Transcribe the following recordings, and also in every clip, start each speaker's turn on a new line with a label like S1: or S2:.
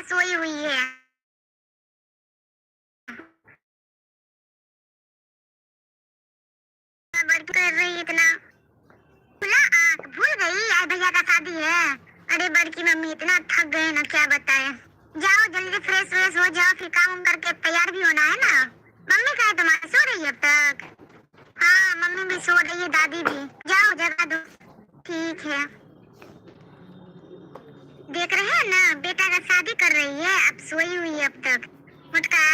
S1: सोई हुई है। बड़की कर रही इतना। खुला आँख भूल गई आज भैया का शादी है। अरे बड़की मम्मी इतना थक गए ना क्या बताए। जाओ जल्दी फ्रेश व्रेश हो जाओ, फिर काम करके तैयार भी होना है ना। मम्मी कहा तुम्हारी सो रही है अब तक? हाँ मम्मी भी सो रही है, दादी भी। जाओ जगा दो। ठीक है। देख रहे हैं ना बेटा का शादी कर रही है, अब सोई हुई है अब तक। मुटका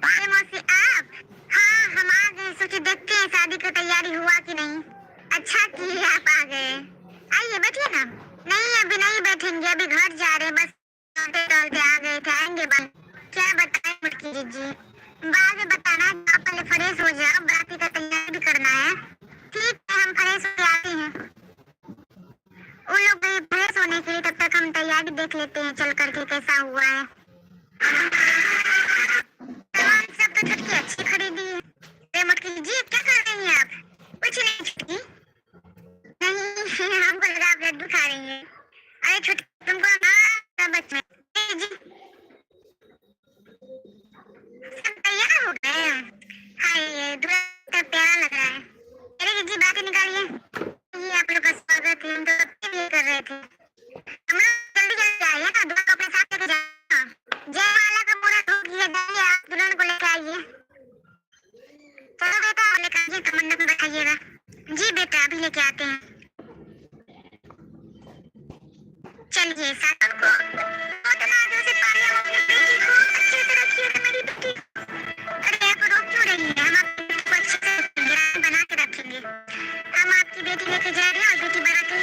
S1: अरे मौसी आप? हाँ हम आ गए, सोचे देखते हैं शादी की तैयारी हुआ कि नहीं। अच्छा किए आप आ गए। आइए बैठिए ना। नहीं अभी नहीं बैठेंगे, अभी घर जा रहे हैं, बस टहलते टहलते आ गए थे, आएंगे बाद। क्या बताएं मुटकी जी, बाद में बताना। आप पहले फ्रेश हो जाओ, बाराती का तैयारी भी करना है। ठीक है हम फ्रेश होके आते हैं। उन लोग गए फ्रेश होने के लिए, तब तक हम तैयारी देख लेते हैं चल करके कैसा हुआ है। सामान सब तो छुटकी अच्छी खरीदी है। अरे मटकी जी क्या कर रही हैं आप? कुछ नहीं छुटकी। नहीं हमको लगा आप लड्डू खा रही हैं। अरे छुटकी तुमको सब बच्चे जी सब तैयार हो गए। हाय ये दूल्हा का प्यारा लग रहा है। अरे जी बातें निकालिए। ये आप लोग का स्वागत है, हम तो सबके लिए कर रहे थे। हम लोग जल्दी जल्दी आइए ना, दूल्हा को अपने साथ लेके जाना। जयमाला का मुहूर्त हो गया, जाइए आप दुल्हन को लेके आइए। चलो बेटा लेकर आइए, तो मंडप में बैठाइएगा। जी बेटा अभी लेके आते हैं। चलिए साथ को बहुत नाजों से पालिए अपनी बेटी को, अच्छे से रखिएगा मेरी बेटी को। अरे आप रोक क्यों रही हैं? हम आपकी बेटी को अच्छे से रखेंगे, बना के रखेंगे। हम आपकी बेटी लेके जा रहे हैं और बेटी बना के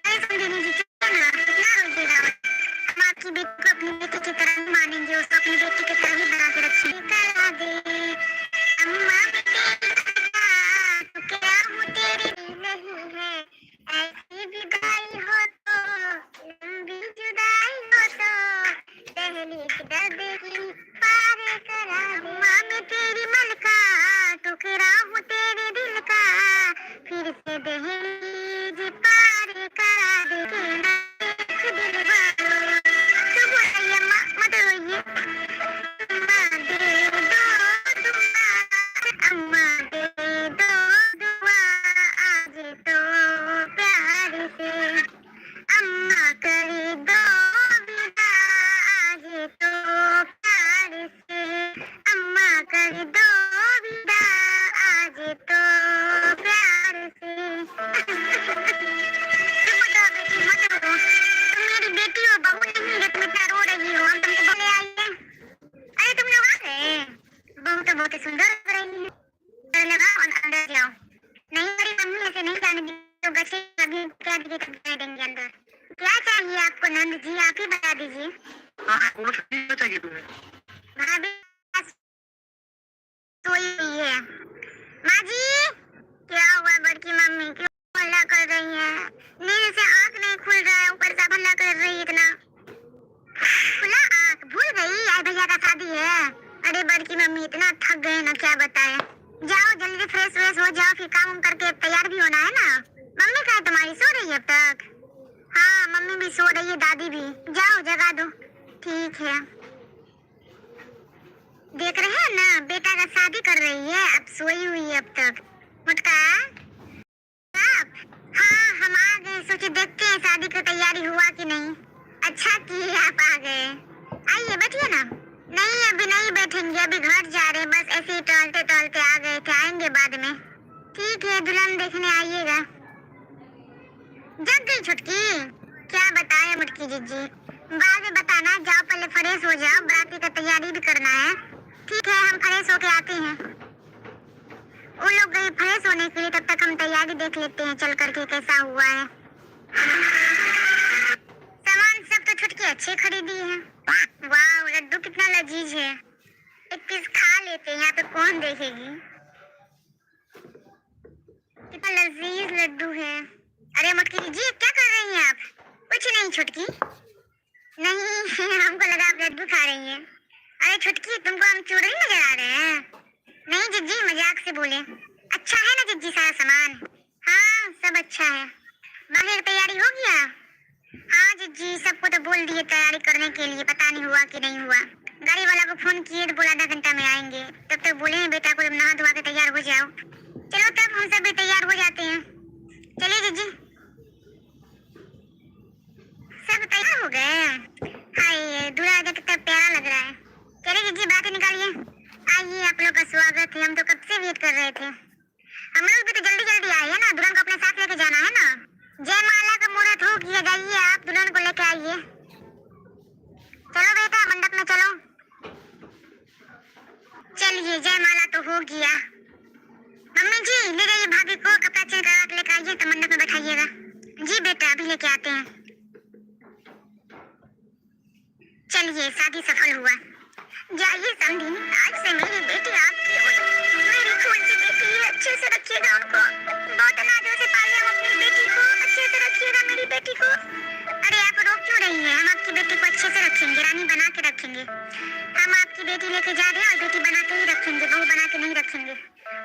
S1: अरे संजीवनी जी चलो ना, कितना रोक देगा। हम आपकी बेटी को अपनी बेटी की तरह ही मानेंगे, उसको अपनी बेटी की तरह ही बना के रखेंगे। करा दे अम्मा बेटी तो क्या हूँ तेरी नहीं है, ऐसी विदाई हो तो लंबी जुदाई हो तो दहलीज दर्द की पार करा दे। माँ मैं तेरी मलका टुकड़ा हूँ तेरे दिल का, फिर से दहलीज पार करा दे। देख दिल वालों तो बोलिए मत रोइए। अम्मा दे दो दुआ, अम्मा दे दो दुआ, आज तो प्यार से अम्मा कर दो विदा, आज तो प्यार से अम्मा कर दो विदा, आज तो प्यार से। चुप जाओ बेटी मत रो, तुम मेरी बेटी हो, बहू नहीं है, तुम इतना रो रही हो। हम तुमको बोले आइए। अरे तुम लोग आ गए, बहू तो बहुत ही सुंदर लग रही है। डर लगा और अंदर जाओ। नहीं मेरी मम्मी ऐसे नहीं जाने दी, तो बच्चे अभी क्या दे देंगे अंदर। क्या चाहिए आपको नंद जी, आप ही बता दीजिए। हाँ कौन सा चाहिए तुम्हें? भाभी सोई हुई है। माँ जी क्या हुआ बड़की मम्मी, क्यों हल्ला कर रही है? नींद से आँख नहीं खुल रहा है, ऊपर से हल्ला कर रही है इतना। खुला आँख भूल गई आज भैया का शादी है। अरे बड़की मम्मी इतना थक गए ना क्या बताए। जाओ जल्दी फ्रेश व्रेश हो जाओ, फिर काम करके तैयार भी होना है ना। मम्मी कहा तुम्हारी सो रही है अब तक? हाँ मम्मी भी सो रही है, दादी भी। जाओ जगा दो। ठीक है। देख रहे हैं ना बेटा का शादी कर रही है, अब सोई हुई है अब तक। मुटका आप? हाँ हम आ गए, सोचे देखते हैं शादी की तैयारी हुआ कि नहीं। अच्छा किए आप आ गए। आइए बैठिए ना। नहीं अभी नहीं बैठेंगे, अभी घर जा रहे हैं, बस ऐसे ही टहलते टहलते आ गए थे, आएंगे बाद में। ठीक है दुल्हन देखने आइएगा। जग गई छुटकी? क्या बताए मुटकी जी, बाद में बताना। जाओ पहले फ्रेश हो जाओ, बाराती का तैयारी भी करना है। ठीक है हम फ्रेश होके आते हैं। उन लोग गए फ्रेश होने के लिए, तब तक हम तैयारी देख लेते हैं चल करके कैसा हुआ है। सामान सब तो छुटकी अच्छी खरीदी है। वाह लड्डू कितना लजीज है, एक पीस खा लेते हैं, यहाँ पे कौन देखेगी। कितना लजीज लड्डू है। अरे मटकी जी क्या कर रही हैं आप? कुछ नहीं छुटकी। नहीं हमको लगा आप लड्डू खा रही हैं। अरे छुटकी तुमको हम चुड़ैल नजर आ रहे हैं? नहीं जिज्जी मजाक से बोले। अच्छा है ना जिज्जी सारा सामान? हाँ सब अच्छा है। बाहर तैयारी हो गया? हाँ जीजी, सबको तो बोल दिए तैयारी करने के लिए, पता नहीं हुआ कि नहीं हुआ। गाड़ी वाला को फोन किए तो बोला आधा घंटा में आएंगे। तब तक बोले हैं बेटा को नहा धोवा के तैयार हो जाओ। चलो तब हम सब भी तैयार हो जाते हैं। चलिए जीजी। सब तैयार हो गए? हाय दूल्हा आजा कितना प्यारा लग रहा है। चलिए जीजी बातें निकालिए। आइए, आप लोग का स्वागत है, हम तो कब से वेट कर रहे थे। हम लोग भी तो जल्दी जल्दी आए हैं ना, दुल्हन को अपने साथ लेके जाना है ना। जयमाला का मुहूर्त हो गया, जाइए आप दुल्हन को लेके आइए। चलो बेटा मंडप में चलो। चलिए जयमाला तो हो गया। मम्मी जी ले जाइए भाभी को, कपड़ा चेंज करा के लेके आइए तो मंडप में बैठाइएगा। जी बेटा अभी लेके आते हैं। चलिए शादी सफल हुआ। जाइए समधी, आज से मेरी बेटी आपकी हुई। मेरी खून की बेटी है, अच्छे से रखिएगा उनको। बहुत अनाजों से पाले हम अपनी बेटी को, अच्छे से रखिएगा मेरी बेटी को। अरे आप रोक क्यों रही हैं? हम आपकी बेटी को अच्छे से रखेंगे, रानी बना के रखेंगे। हम आपकी बेटी लेके जा रहे हैं और बेटी बना के ही रखेंगे, बहू बना के नहीं रखेंगे।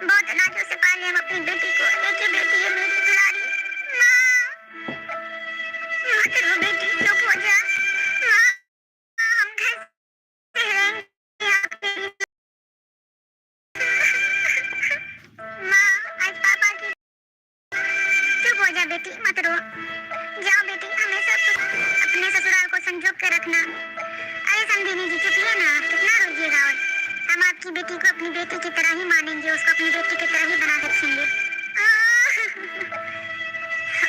S1: बहुत अनाजों से पाले हम अपनी बेटी को। एक ही बेटी है मेरी दुलारी। माँ मत रो बेटी, चुप हो जा। माँ हम घर से रहेंगे आपके लिए। माँ आज पापा की। चुप हो जा बेटी, मत रो। जाओ बेटी, हमेशा अपने ससुराल को संजो के रखना। अरे समझिनी जी चुपिए ना, कितना रोइएगा। और हम आपकी बेटी को अपनी बेटी की तरह ही मानेंगे, उसको अपनी बेटी की तरह ही बना रखेंगे।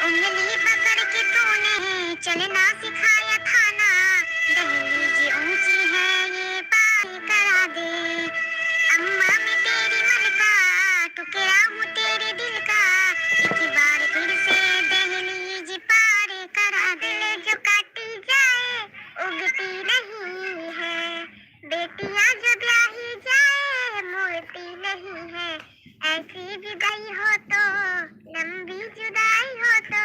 S1: उंगली पकड़ के तूने चलना सिखाया था ना, दहलीज ऊंची है ये पार करा दे। अम्मा मैं तेरी मन का टुकड़ा हूँ, तेरे दिल का, एक बार फिर से दहलीज पार करा दे। जो काटी जाए उगती नहीं है, बेटियां जो ब्याही जाए मुड़ती नहीं है। ऐसी जुदाई हो तो, लंबी जुदाई हो तो,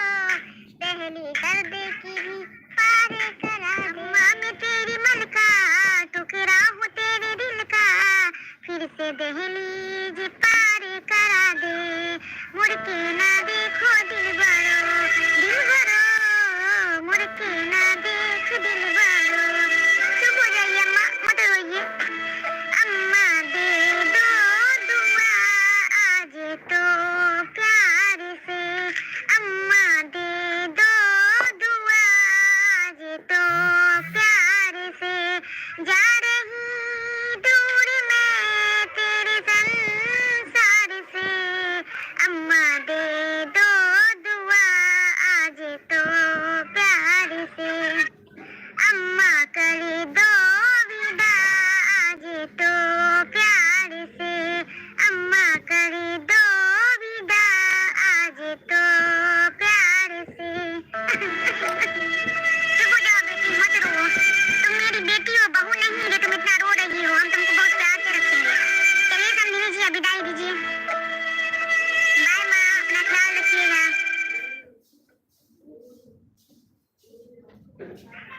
S1: पहली दर्द की भी पार करा दे। अम्मा मैं तेरी मन का टुकड़ा हूँ, तेरे दिल का, फिर से दहलीज पार करा दे। मुड़ के ना देखो दिल बड़ो, दिल बड़ो, मुड़ के ना देख दिल बड़ो। चुप हो जाइए अम्मा, मत रोइए। अम्मा दे दो दुआ आज तो प्यार से, अम्मा दे दो दुआ आज तो प्यार से। जा रही दूर मैं तेरे संसार से, अम्मा दे दो दुआ आज तो प्यार से। अम्मा कर दो विदा आज तो प्यार से, अम्मा कर दो विदा आज तो प्यार से। चुप हो जाओ बेटी, मत रो। तुम मेरी बेटी हो, बहू नहीं जो तुम इतना रो रही हो। हम तुमको बहुत प्यार से रखेंगे। चलिए समझिए जी, विदाई दीजिए। बाय माँ, अपना ख्याल रखिएगा।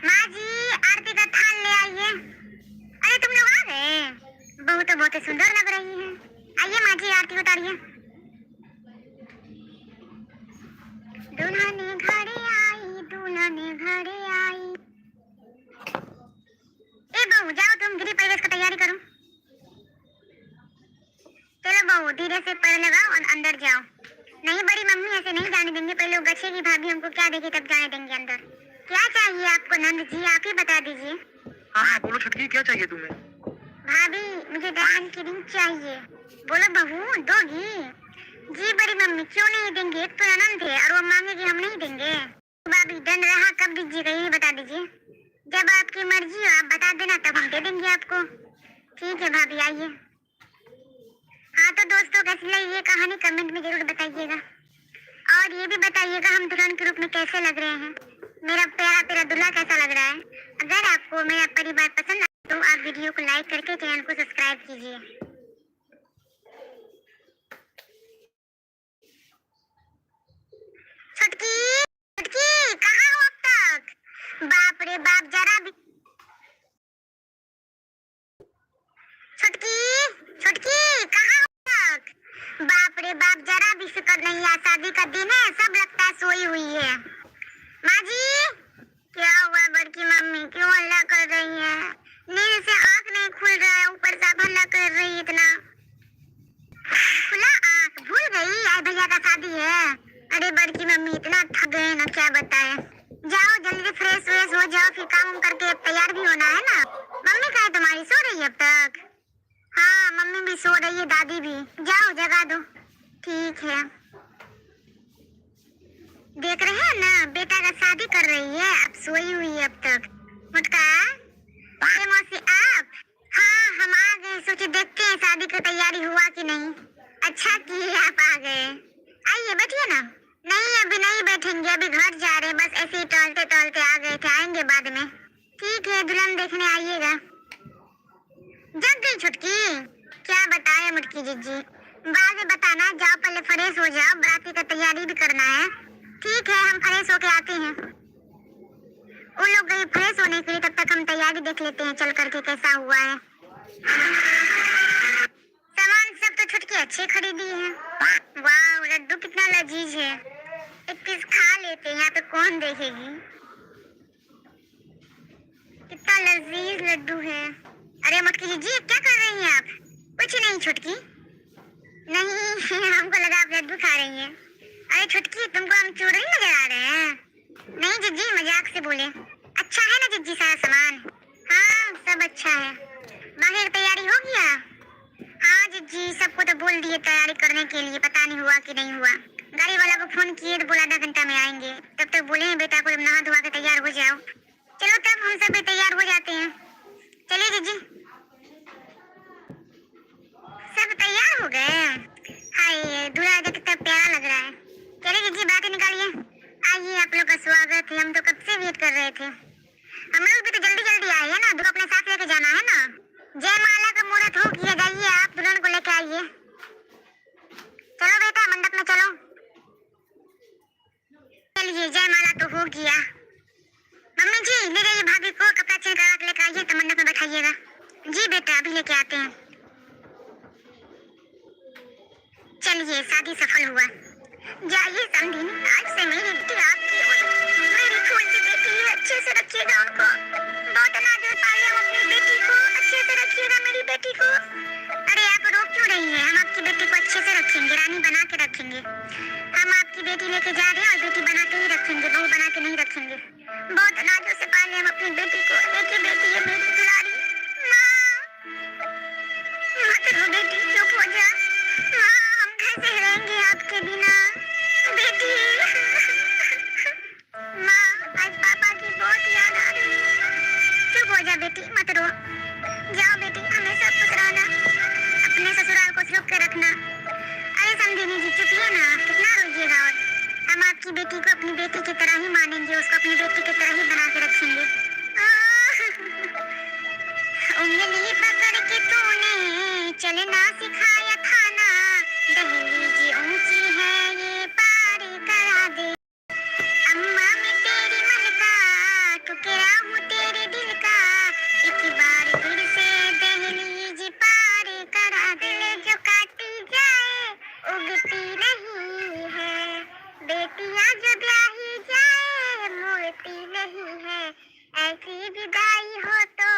S1: माँ जी आरती का थाल ले आइए। अरे तुम लोग आ गए? बहू तो बहुत ही सुंदर लग रही है। आइए माँ जी आरती उतारिए। दुल्हन घरे आई, दुल्हन घरे आई। ए बहू जाओ, तुम गृह प्रवेश की तैयारी करो। चलो बहू धीरे से पैर लगाओ और अंदर जाओ। नहीं बड़ी मम्मी ऐसे नहीं जाने देंगे, पहले गच्छेगी भाभी हमको क्या देगी तब जाने देंगे अंदर। क्या चाहिए आपको नंद जी, आप ही बता दीजिए।
S2: हाँ बोलो छुटकी, क्या चाहिए तुम्हें?
S1: भाभी मुझे डायमंड की रिंग चाहिए। बोलो बहू दोगी? जी बड़ी मम्मी क्यों नहीं देंगे, एक तो आनंद है और वो मांगेगी हम नहीं देंगे। भाभी डन रहा, कब दीजिएगा ये बता दीजिए। जब आपकी मर्जी हो आप बता देना, तब हम दे देंगे आपको। ठीक है भाभी आइए। हाँ तो दोस्तों कैसी लगी ये कहानी कमेंट में जरूर बताइएगा। और ये भी बताइएगा हम दुल्हन के रूप में कैसे लग रहे हैं, मेरा प्यारा प्यारा दूल्हा कैसा लग रहा है। अगर आपको मेरा परिवार पसंद आए तो आप वीडियो को लाइक करके चैनल को सब्सक्राइब कीजिए। छुटकी छुटकी कहाँ हो अब तक? बाप रे बाप, जरा भी। छुटकी छुटकी कहाँ हो तक? बाप रे बाप, जरा भी फिक्र नहीं है। शादी का दिन है, सब लगता है सोई हुई है। माँ जी क्या हुआ बड़की मम्मी, क्यों हल्ला कर रही है? नींद से आंख नहीं खुल रहा है, ऊपर से आप हल्ला कर रही है इतना। खुला आंख भूल गई आज भैया का शादी है। अरे बड़की मम्मी इतना थक गए ना, क्या बताए। जाओ जल्दी फ्रेश व्रेश हो जाओ, फिर काम उम करके तैयार भी होना है ना। मम्मी कहाँ है तुम्हारी, सो रही है अब तक? हाँ मम्मी भी सो रही है, दादी भी। जाओ जगा दो। ठीक है। देख रहे हैं ना, बेटा का शादी कर रही है, अब सोई हुई है अब तक। मुटका अरे मौसी आप? हाँ हम आ गए, सोचे देखते हैं शादी की तैयारी हुआ कि नहीं। अच्छा किए आप आ गए। आइए बैठिए ना। नहीं अभी नहीं बैठेंगे, अभी घर जा रहे हैं, बस ऐसे ही टहलते टहलते आ गए थे, आएंगे बाद में। ठीक है दुल्हन देखने आइएगा। जग गई छुटकी, क्या बताए मुटकी जीजी, बाद में बताना। जाओ पहले फ्रेश हो जाओ, बराती का तैयारी भी करना है। ठीक है हम फ्रेश होके आते हैं। उन लोग गए फ्रेश होने के लिए, तब तक हम तैयारी देख लेते हैं चल करके कैसा हुआ है। सामान सब तो छुटकी अच्छे खरीदी है। वाह लड्डू कितना लजीज है, एक पीस खा लेते हैं, यहाँ पे कौन देखेगी। कितना लजीज लड्डू है। अरे मुटकी जी क्या कर रही हैं आप? कुछ नहीं छुटकी। नहीं हमको लगा आप लड्डू खा रही हैं। अरे छुटकी तुमको हम चोर नहीं नजर आ रहे हैं? नहीं जिज्जी मजाक से बोले। अच्छा है ना जिज्जी सारा सामान? हाँ सब अच्छा है। बाकी की तैयारी हो गया? हाँ जिज्जी सबको तो बोल दिए तैयारी करने के लिए, पता नहीं हुआ कि नहीं हुआ। गाड़ी वाला को फोन किए तो बोला आधा घंटा में आएंगे, तब तक बोले हैं बेटा को तुम नहा धोवा के तैयार हो जाओ। चलो तब हम सब भी तैयार हो जाते हैं। चलिए जिज्जी। सब तैयार हो गए? हाय दूल्हा देख कितना प्यारा लग रहा है। चलिए जिज्जी बातें निकालिए। आइए आप लोग का स्वागत है, हम तो कब से वेट कर रहे थे। हम लोग भी तो जल्दी जल्दी आए हैं ना, दूल्हा अपने साथ लेके जाना है ना। जयमाला का मुहूर्त हो गया, जाइए आप दुल्हन को लेके आइए। चलो बेटा मंडप में चलो। चलिए जयमाला तो हो गया। मम्मी जी ले जाइए भाभी को, कपड़ा चेंज करा के लेकर आइए तो मंडप में बैठाइएगा। जी बेटा अभी लेके आते हैं। चलिए शादी सफल हुआ। जाइए समझी, आज से मेरी बेटी आपकी हुई। मेरी फूल बेटी है, अच्छे से रखिएगा उनको। बहुत अनाज पाले हो अपनी बेटी को, अच्छे से रखिएगा मेरी बेटी को। अरे आप रो क्यों रही हैं? हम आपकी बेटी को अच्छे से रखेंगे, रानी बना के रखेंगे। हम आपकी बेटी लेके जा रहे हैं और बेटी बना के ही रखेंगे, बहू बना के नहीं रखेंगे। बहुत अनाजों से पाले हम अपनी बेटी को। देखिए बेटी है मेरी दुलारी। माँ मत रो बेटी, चुप हो जा। माँ हम कैसे रहेंगे आपके बिना बेटी। माँ आज पापा की बहुत याद आ रही है। चुप हो जा बेटी मत रो। जाओ बेटी हमेशा खुश रहना, अपने ससुराल को सुख के रखना। अरे समझी जी चुपिए ना, कितना रोइएगा। और हम आपकी बेटी को अपनी बेटी की तरह ही मानेंगे, उसको अपनी बेटी की तरह ही बना के रखेंगे। उंगली पकड़ के तूने चलना सिखाया था ना, दहलीज ऊंची है ये पार करा दे। अम्मा मैं तेरी मलका, टुकड़ा हूँ तेरे दिल का, एक बार फिर से दहलीज पार करा दे। जो काटी जाए उगती नहीं है, बेटियां जो ब्याही जाए मोड़ती नहीं है। ऐसी विदाई हो तो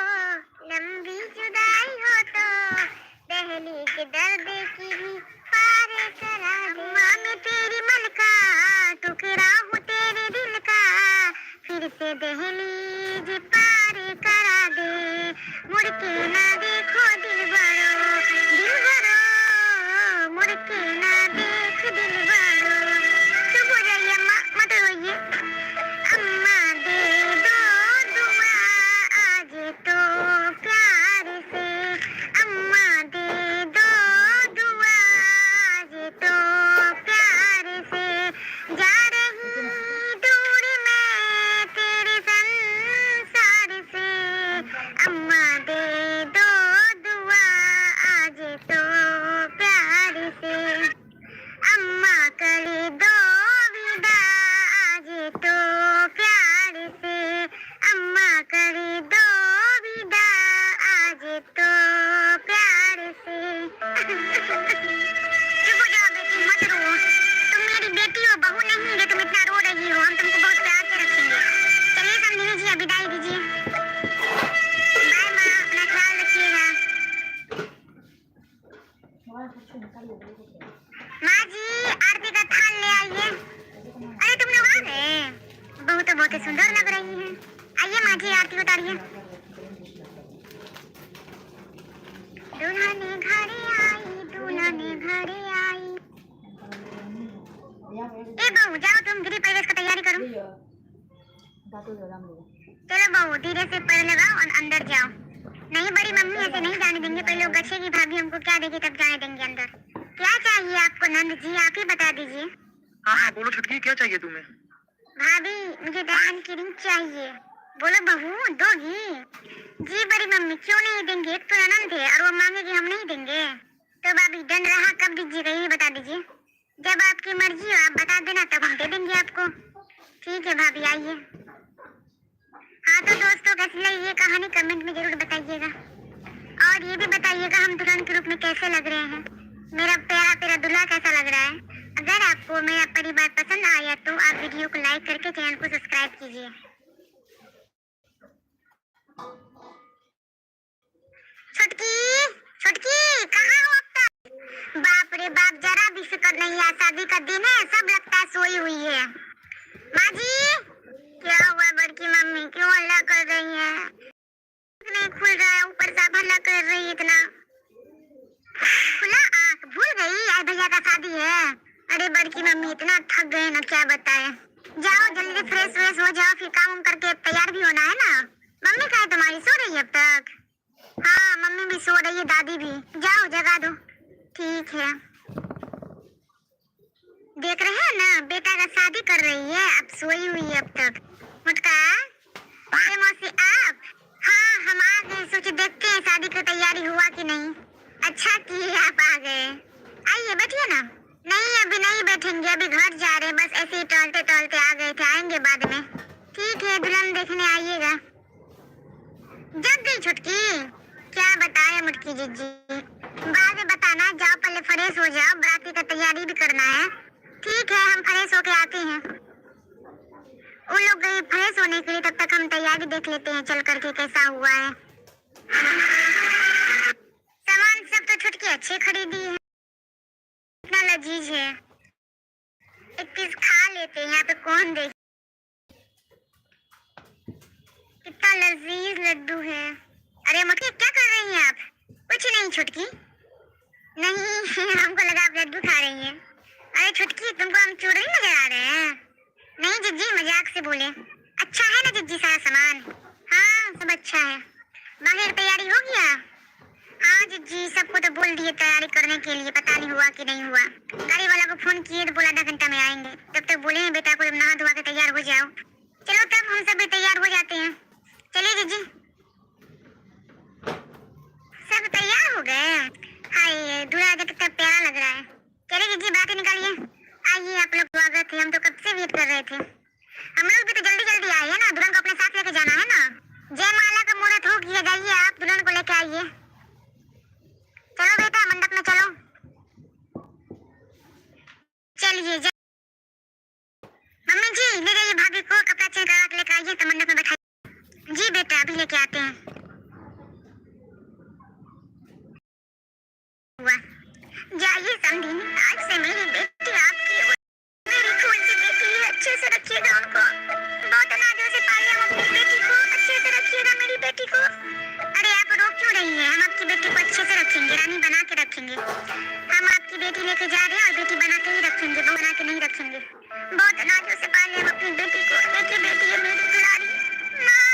S1: लंबी जुदाई हो तो, दहलीज दर्द की भी पार करा दे। अम्मा मैं तेरी मलका, टुकड़ा हूँ तेरे दिल का, फिर से दहलीज पार करा दे। मुड़ के ना देखो दिल भरो, दिल भरो मुड़ के ना देख दिल भरो। चुप हो जाइए अम्मा मत रोइए। अम्मा दे दो दुआ आज तो प्यार से, अम्मा दे दो दुआ आज तो प्यार से। जा रही दूर मैं तेरे संग आरती उतारिए। दुल्हन घरे आई, दुल्हन घरे आई। ए बहू जाओ, तुम गृह प्रवेश का तैयारी करो। चलो बहू धीरे से पैर लगाओ और अंदर जाओ। नहीं बड़ी मम्मी, ऐसे नहीं जाने देंगे, पहले वो गच्छेगी भाभी, हमको क्या देगी तब जाने देंगे अंदर। क्या चाहिए आपको नंद जी, आप ही बता दीजिए।
S2: हाँ बोलो छुटकी, क्या चाहिए तुम्हें?
S1: भाभी मुझे डायमंड की रिंग चाहिए। बोलो बहू, दोगी? जी बड़ी मम्मी, क्यों नहीं देंगे, एक तो ननद है और वो मांगेगी, हम नहीं देंगे। तो भाभी डन रहा, कब दीजिएगा ये बता दीजिए। जब आपकी मर्जी हो आप बता देना, तब हम दे देंगे आपको। ठीक है भाभी, आइए। हाँ तो दोस्तों, कैसी लगी ये कहानी कमेंट में जरूर बताइएगा, और ये भी बताइएगा हम दुल्हन के रूप में कैसे लग रहे हैं, मेरा प्यारा प्यारा दूल्हा कैसा लग रहा है। अगर आपको मेरा परिवार पसंद आया तो आप वीडियो को लाइक करके चैनल को सब्सक्राइब कीजिए। छुटकी, छुटकी कहाँ हो अब तक? बाप रे बाप, जरा भी फिक्र नहीं है, शादी का दिन है, सब लगता है सोई हुई है। माँ जी, क्या हुआ बड़की मम्मी, क्यों हल्ला कर रही है? नहीं खुल रहा है, ऊपर से आप हल्ला कर रही है इतना। खुला आँख, भूल गई आज भैया का शादी है। अरे बड़की मम्मी इतना थक गए ना, क्या बताए। जाओ जल्दी फ्रेश व्रेश हो जाओ, फिर काम करके तैयार भी होना है ना। मम्मी कहाँ है तुम्हारी, सो रही है अब तक? हाँ मम्मी भी सो रही है, दादी भी। जाओ जगा दो। ठीक है। देख रहे हैं ना, बेटा का शादी कर रही है, अब सोई हुई है अब तक। मुटका, अरे मौसी आप? हाँ हम आ गए, सोचे देखते हैं शादी की तैयारी हुआ कि नहीं। अच्छा किए आप आ गए। आइए बैठिए ना। नहीं अभी नहीं बैठेंगे, अभी घर जा रहे हैं, बस ऐसे ही टहलते टहलते आ गए थे, आएंगे बाद में। ठीक है, दुल्हन देखने आइएगा। जग गई छुटकी, क्या बताए मुटकी जीजी, बाद में बताना, जाओ पहले फ्रेश हो जाओ, बराती का तैयारी भी करना है। ठीक है, हम फ्रेश होके आते हैं। उन लोग गए फ्रेश होने के लिए, तब तक हम तैयारी देख लेते हैं चल करके कैसा हुआ है। सामान सब तो छुटकी अच्छे खरीदी है, इतना लजीज है, एक पीस खा लेते हैं, यहाँ पे कौन देख। कितना लजीज लड्डू है। अरे मक्खी क्या कर रही हैं आप? कुछ नहीं छुटकी। नहीं हमको लगा आप लड्डू खा रही हैं। अरे छुटकी तुमको हम चुड़ैल नजर आ रहे हैं? नहीं जिज्जी, मजाक से बोले। अच्छा है ना जिज्जी सारा सामान? हाँ सब अच्छा है। बाहर तैयारी हो गया? हाँ जिज्जी, सबको तो बोल दिए तैयारी करने के लिए, पता नहीं हुआ कि नहीं हुआ। गाड़ी वाला को फोन किए तो बोला आधा घंटा में आएंगे, तब तक बोले हैं बेटा को नहा धोवा के तैयार हो जाओ। चलो तब हम सब भी तैयार हो जाते हैं। चलिए जिज्जी। सब तैयार हो गए? हाय दूल्हा तो कितना प्यारा लग रहा है। चलिए जिज्जी बातें निकालिए। आइए आप लोग, स्वागत है, हम तो कब से वेट कर रहे थे। हम लोग भी तो जल्दी जल्दी आए हैं ना, दुल्हन को अपने साथ लेके जाना है ना। जयमाला का मुहूर्त हो गया, जाइए आप दुल्हन को लेके आइए। चलो बेटा मंडप में चलो। चलिए मम्मी जी ले जाइए भाभी को, कपड़ा चेंज करा के लेकर आइए तो मंडप में बैठाइए। जी बेटा अभी लेके आते हैं। जाइए समझी, आज से मेरी बेटी आपकी, मेरी खून की बेटी है, अच्छे से रखिएगा उनको, बहुत अनाजों से पाले हम अपनी बेटी को, अच्छे से रखिएगा मेरी बेटी को। अरे आप रोक क्यों रही हैं? हम आपकी बेटी को अच्छे से रखेंगे, रानी बना के रखेंगे। हम आपकी बेटी लेके जा रहे हैं और बेटी बना के ही रखेंगे, बहू बना के नहीं रखेंगे। बहुत अनाजों से पाले हम अपनी बेटी को, देखिए बेटी है मेरी दुलारी। माँ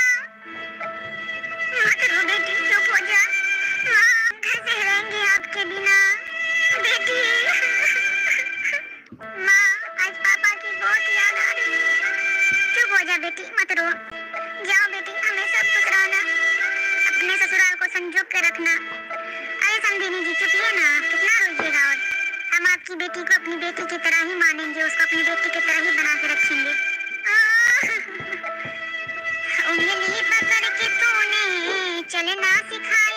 S1: मत रो बेटी, चुप हो जा। माँ हम कैसे रहेंगे आपके बिना बेटी। माँ आज पापा की बहुत याद आ रही है। चुप हो जा बेटी, मत रो। जाओ बेटी, हमेशा खुश रहना, अपने ससुराल को संजोग के रखना। अरे संदीनी जी चुपिए ना, कितना रोइएगा। और हम आपकी बेटी को अपनी बेटी की तरह ही मानेंगे, उसको अपनी बेटी की तरह ही बना के रखेंगे। उंगली पकड़ के तूने चलना सिखाया।